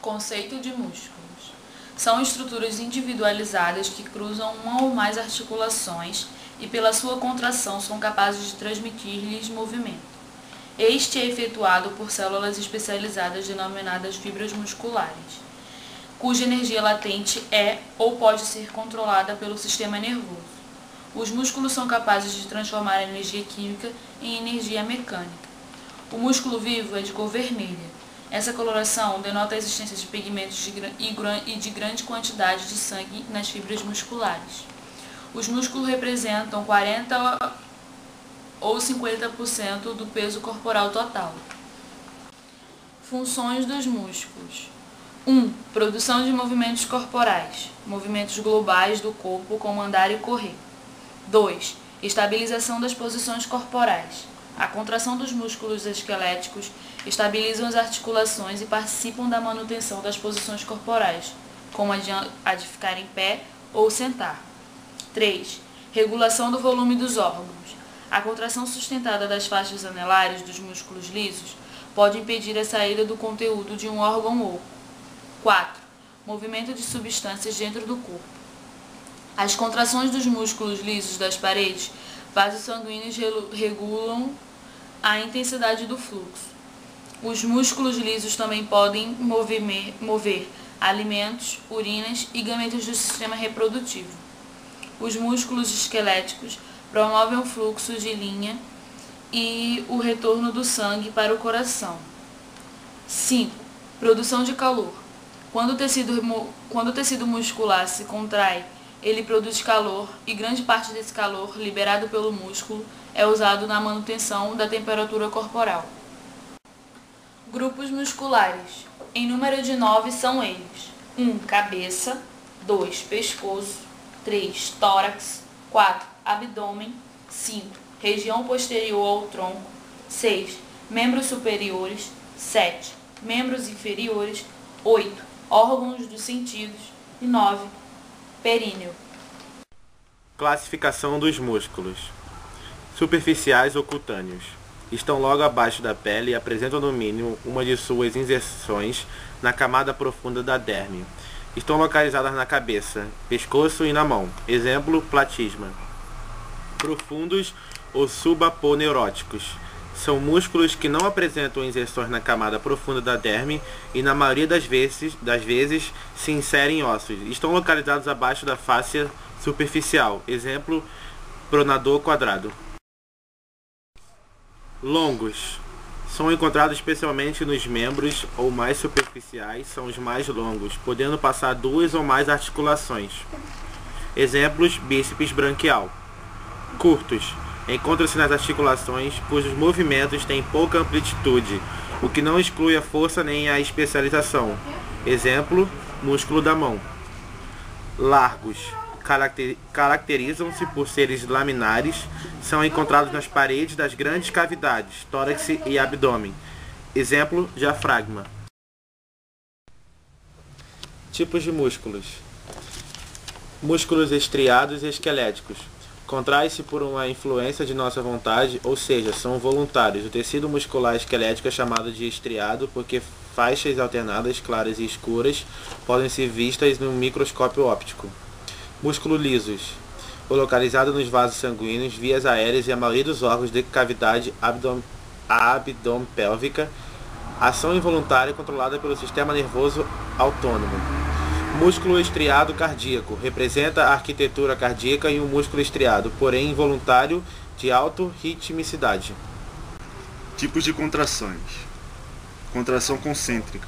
Conceito de músculos. São estruturas individualizadas que cruzam uma ou mais articulações e, pela sua contração, são capazes de transmitir-lhes movimento. Este é efetuado por células especializadas denominadas fibras musculares, cuja energia latente é ou pode ser controlada pelo sistema nervoso. Os músculos são capazes de transformar a energia química em energia mecânica. O músculo vivo é de cor vermelha. Essa coloração denota a existência de pigmentos e de grande quantidade de sangue nas fibras musculares. Os músculos representam 40% ou 50% do peso corporal total. Funções dos músculos. 1. Produção de movimentos corporais, movimentos globais do corpo como andar e correr. 2. Estabilização das posições corporais. A contração dos músculos esqueléticos estabilizam as articulações e participam da manutenção das posições corporais, como a de ficar em pé ou sentar. 3. Regulação do volume dos órgãos. A contração sustentada das faixas anelares dos músculos lisos pode impedir a saída do conteúdo de um órgão oco. 4. Movimento de substâncias dentro do corpo. As contrações dos músculos lisos das paredes vasos sanguíneos regulam a intensidade do fluxo. Os músculos lisos também podem mover alimentos, urinas e gametas do sistema reprodutivo. Os músculos esqueléticos promovem o fluxo de linha e o retorno do sangue para o coração. 5. Produção de calor. Quando o tecido muscular se contrai, ele produz calor e grande parte desse calor, liberado pelo músculo, é usado na manutenção da temperatura corporal. Grupos musculares. Em número de 9 são eles: 1. Cabeça. 2. Pescoço. 3. Tórax. 4. Abdômen. 5. Região posterior ao tronco. 6. Membros superiores. 7. Membros inferiores. 8. Órgãos dos sentidos. E 9. Períneo. Classificação dos músculos. Superficiais ou cutâneos. Estão logo abaixo da pele e apresentam no mínimo uma de suas inserções na camada profunda da derme. Estão localizadas na cabeça, pescoço e na mão. Exemplo, platisma. Profundos ou subaponeuróticos. São músculos que não apresentam inserções na camada profunda da derme e, na maioria das vezes se inserem em ossos. Estão localizados abaixo da fáscia superficial. Exemplo, pronador quadrado. Longos. São encontrados especialmente nos membros ou mais superficiais, são os mais longos, podendo passar 2 ou mais articulações. Exemplos, bíceps branquial. Curtos. Encontra-se nas articulações cujos movimentos têm pouca amplitude, o que não exclui a força nem a especialização. Exemplo, músculo da mão. Largos. Caracterizam-se por seres laminares, são encontrados nas paredes das grandes cavidades, tórax e abdômen. Exemplo, diafragma. Tipos de músculos. Músculos estriados e esqueléticos. Contrai-se por uma influência de nossa vontade, ou seja, são voluntários. O tecido muscular esquelético é chamado de estriado porque faixas alternadas, claras e escuras, podem ser vistas no microscópio óptico. Músculo lisos. Localizado nos vasos sanguíneos, vias aéreas e a maioria dos órgãos de cavidade abdômen-pélvica. Ação involuntária controlada pelo sistema nervoso autônomo. Músculo estriado cardíaco. Representa a arquitetura cardíaca em um músculo estriado, porém involuntário, de autorritmicidade. Tipos de contrações. Contração concêntrica.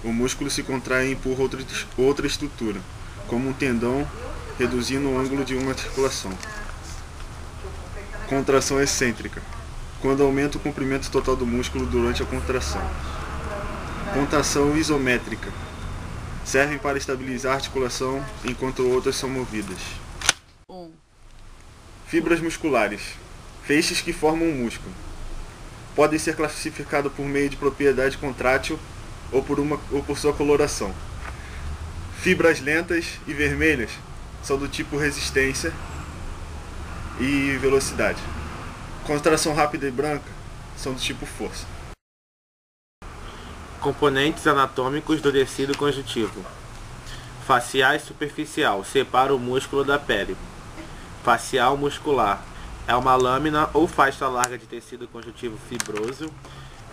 O músculo se contrai e empurra outra estrutura, como um tendão, reduzindo o ângulo de uma articulação. Contração excêntrica. Quando aumenta o comprimento total do músculo durante a contração. Contração isométrica. Servem para estabilizar a articulação enquanto outras são movidas. Fibras musculares. Feixes que formam um músculo. Podem ser classificados por meio de propriedade contrátil ou por sua coloração. Fibras lentas e vermelhas são do tipo resistência e velocidade. Contração rápida e branca são do tipo força. Componentes anatômicos do tecido conjuntivo. Facial e superficial, separa o músculo da pele. Facial muscular, é uma lâmina ou faixa larga de tecido conjuntivo fibroso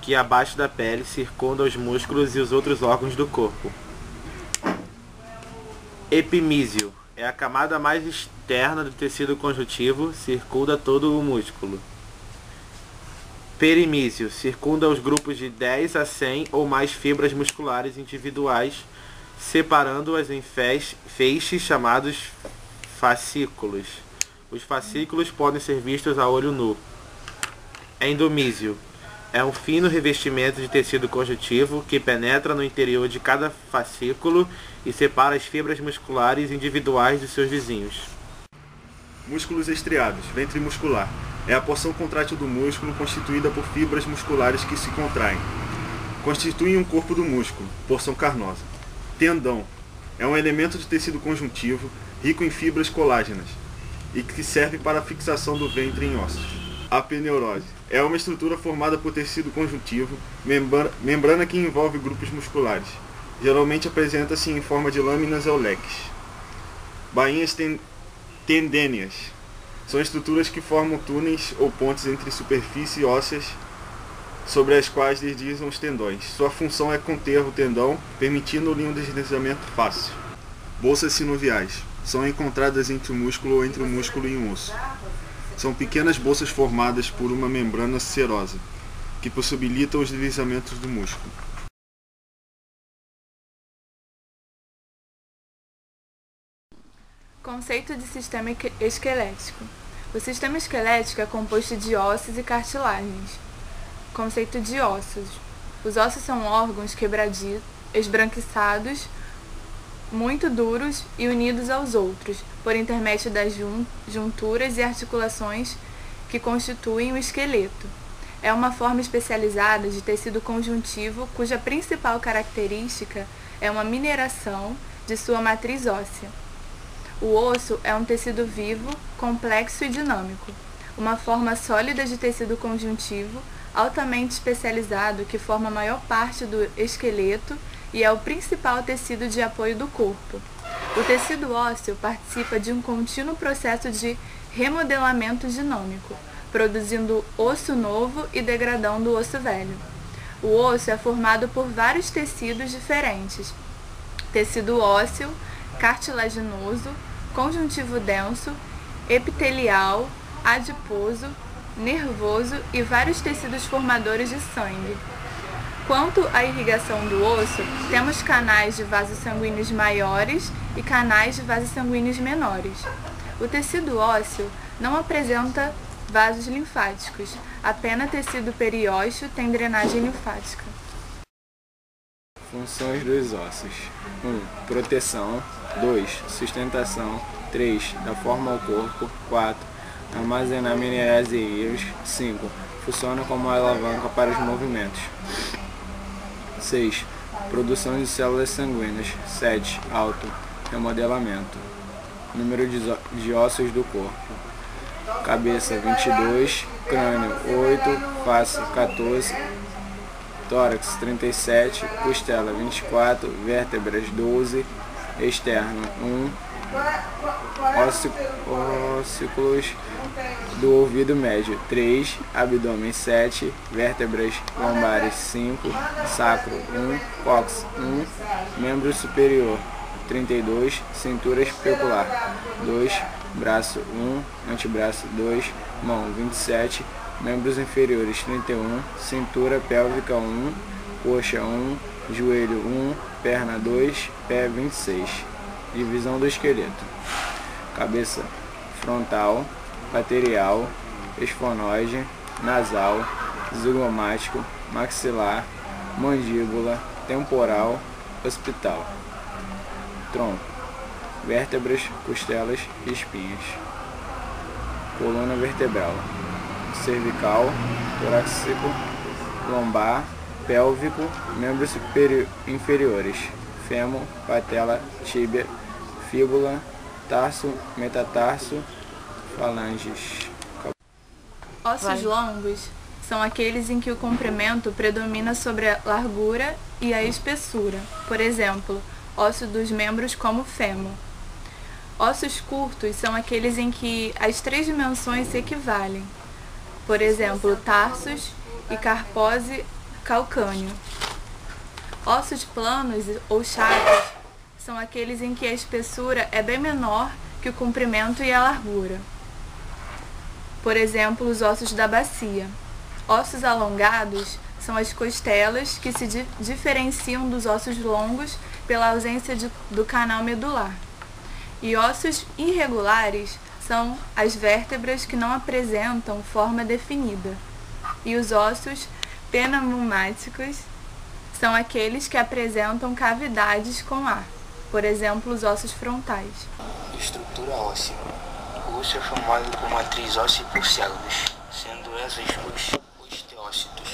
que abaixo da pele circunda os músculos e os outros órgãos do corpo. Epimísio, é a camada mais externa do tecido conjuntivo, circunda todo o músculo. Perimísio, circunda os grupos de 10 a 100 ou mais fibras musculares individuais, separando-as em feixes chamados fascículos. Os fascículos podem ser vistos a olho nu. Endomísio, é um fino revestimento de tecido conjuntivo que penetra no interior de cada fascículo e separa as fibras musculares individuais dos seus vizinhos. Músculos estriados, ventre muscular. É a porção contrátil do músculo constituída por fibras musculares que se contraem. Constituem um corpo do músculo, porção carnosa. Tendão. É um elemento de tecido conjuntivo rico em fibras colágenas e que serve para a fixação do ventre em ossos. Apeneurose. É uma estrutura formada por tecido conjuntivo, membrana que envolve grupos musculares. Geralmente apresenta-se em forma de lâminas ou leques. Bainhas tendêneas. São estruturas que formam túneis ou pontes entre superfícies ósseas sobre as quais deslizam os tendões. Sua função é conter o tendão, permitindo-lhe um deslizamento fácil. Bolsas sinoviais. São encontradas entre o músculo ou entre o músculo e um osso. São pequenas bolsas formadas por uma membrana serosa, que possibilitam os deslizamentos do músculo. Conceito de sistema esquelético. O sistema esquelético é composto de ossos e cartilagens. Conceito de ossos. Os ossos são órgãos quebradiços, esbranquiçados, muito duros e unidos aos outros, por intermédio das junturas e articulações que constituem o esqueleto. É uma forma especializada de tecido conjuntivo cuja principal característica é uma mineração de sua matriz óssea. O osso é um tecido vivo, complexo e dinâmico, uma forma sólida de tecido conjuntivo altamente especializado que forma a maior parte do esqueleto e é o principal tecido de apoio do corpo. O tecido ósseo participa de um contínuo processo de remodelamento dinâmico, produzindo osso novo e degradando o osso velho. O osso é formado por vários tecidos diferentes: tecido ósseo, cartilaginoso, conjuntivo denso, epitelial, adiposo, nervoso e vários tecidos formadores de sangue. Quanto à irrigação do osso, temos canais de vasos sanguíneos maiores e canais de vasos sanguíneos menores. O tecido ósseo não apresenta vasos linfáticos, apenas tecido periósteo tem drenagem linfática. Funções dos ossos: 1. Proteção. 2. Sustentação. 3. Da forma ao corpo. 4. Armazenar minerais e íons. 5. Funciona como uma alavanca para os movimentos. 6. Produção de células sanguíneas. 7. Auto. Remodelamento. Número de ossos do corpo: cabeça 22, crânio 8, face 14, tórax 37, costela 24, vértebras 12, externo 1, ósculos do ouvido médio 3, abdômen 7, vértebras lombares 5, sacro 1, cóccix 1, membro superior 32, cintura especular 2, braço 1, antebraço 2, mão 27, membros inferiores 31, cintura pélvica 1, coxa 1, joelho 1, perna 2, pé 26. Divisão do esqueleto: cabeça frontal, lateral, esfonoide, nasal, zigomático, maxilar, mandíbula, temporal, occipital. Tronco: vértebras, costelas e espinhas. Coluna vertebral: cervical, torácico, lombar, pélvico, membros inferiores: fêmur, patela, tíbia, fíbula, tarso, metatarso, falanges. Ossos longos são aqueles em que o comprimento predomina sobre a largura e a espessura. Por exemplo, osso dos membros como o fêmur. Ossos curtos são aqueles em que as 3 dimensões se equivalem. Por exemplo, tarsos e carpose calcâneo. Ossos planos ou chatos são aqueles em que a espessura é bem menor que o comprimento e a largura. Por exemplo, os ossos da bacia. Ossos alongados são as costelas, que se diferenciam dos ossos longos pela ausência do canal medular. E ossos irregulares são as vértebras que não apresentam forma definida. E os ossos pneumáticos são aqueles que apresentam cavidades com ar. Por exemplo, os ossos frontais. Estrutura óssea. O osso é formado por matriz óssea e por células, sendo essas os osteócitos,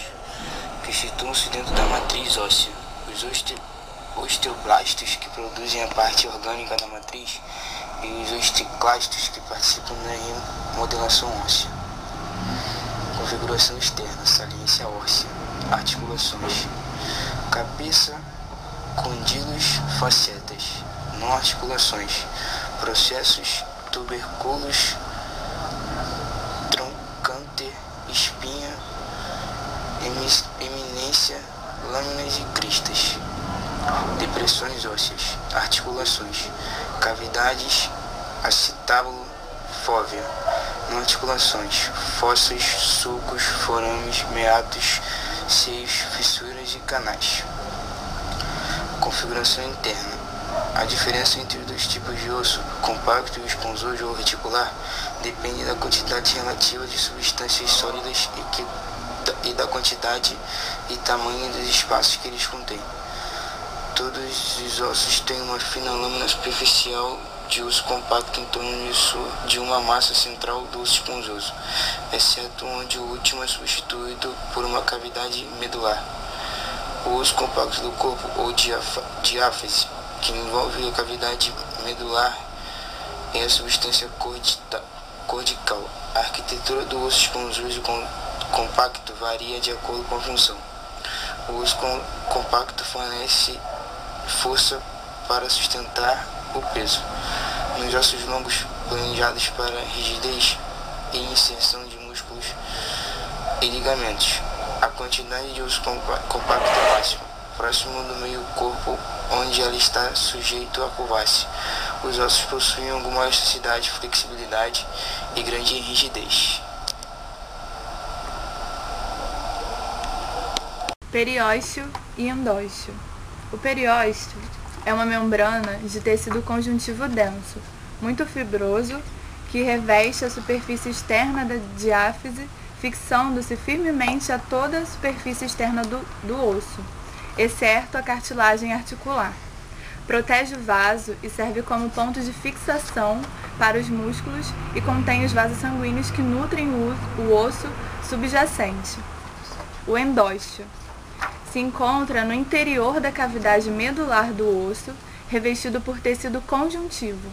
que situam-se dentro da matriz óssea, os osteoblastos, que produzem a parte orgânica da matriz, e os osteoclastos, que participam da remodelação óssea. Configuração externa, saliência óssea, articulações, cabeça, condylos, facetas, não articulações, processos, tuberculos, troncânter, espinha, eminência, lâminas e cristas, depressões ósseas, articulações, cavidades, acetábulo, fóvea, não articulações, fossos, sulcos, forames, meatos, seios, fissuras e canais. Configuração interna. A diferença entre os 2 tipos de osso, compacto e esponjoso ou reticular, depende da quantidade relativa de substâncias sólidas e da quantidade e tamanho dos espaços que eles contêm. Todos os ossos têm uma fina lâmina superficial de osso compacto em torno de uma massa central do osso esponjoso, exceto onde o último é substituído por uma cavidade medular. O osso compacto do corpo, ou diáfise, que envolve a cavidade medular, é a substância cortical. A arquitetura do osso esponjoso compacto varia de acordo com a função. O osso compacto fornece força para sustentar o peso. Nos ossos longos, planejados para rigidez e inserção de músculos e ligamentos, a quantidade de osso compacto é máxima, próximo do meio corpo, onde ela está sujeito a curvar-se. Os ossos possuem alguma elasticidade, flexibilidade e grande rigidez. Periósteo e endósteo. O periósteo é uma membrana de tecido conjuntivo denso, muito fibroso, que reveste a superfície externa da diáfise, fixando-se firmemente a toda a superfície externa do osso, exceto a cartilagem articular. Protege o vaso e serve como ponto de fixação para os músculos e contém os vasos sanguíneos que nutrem o osso subjacente. O endósteo se encontra no interior da cavidade medular do osso, revestido por tecido conjuntivo.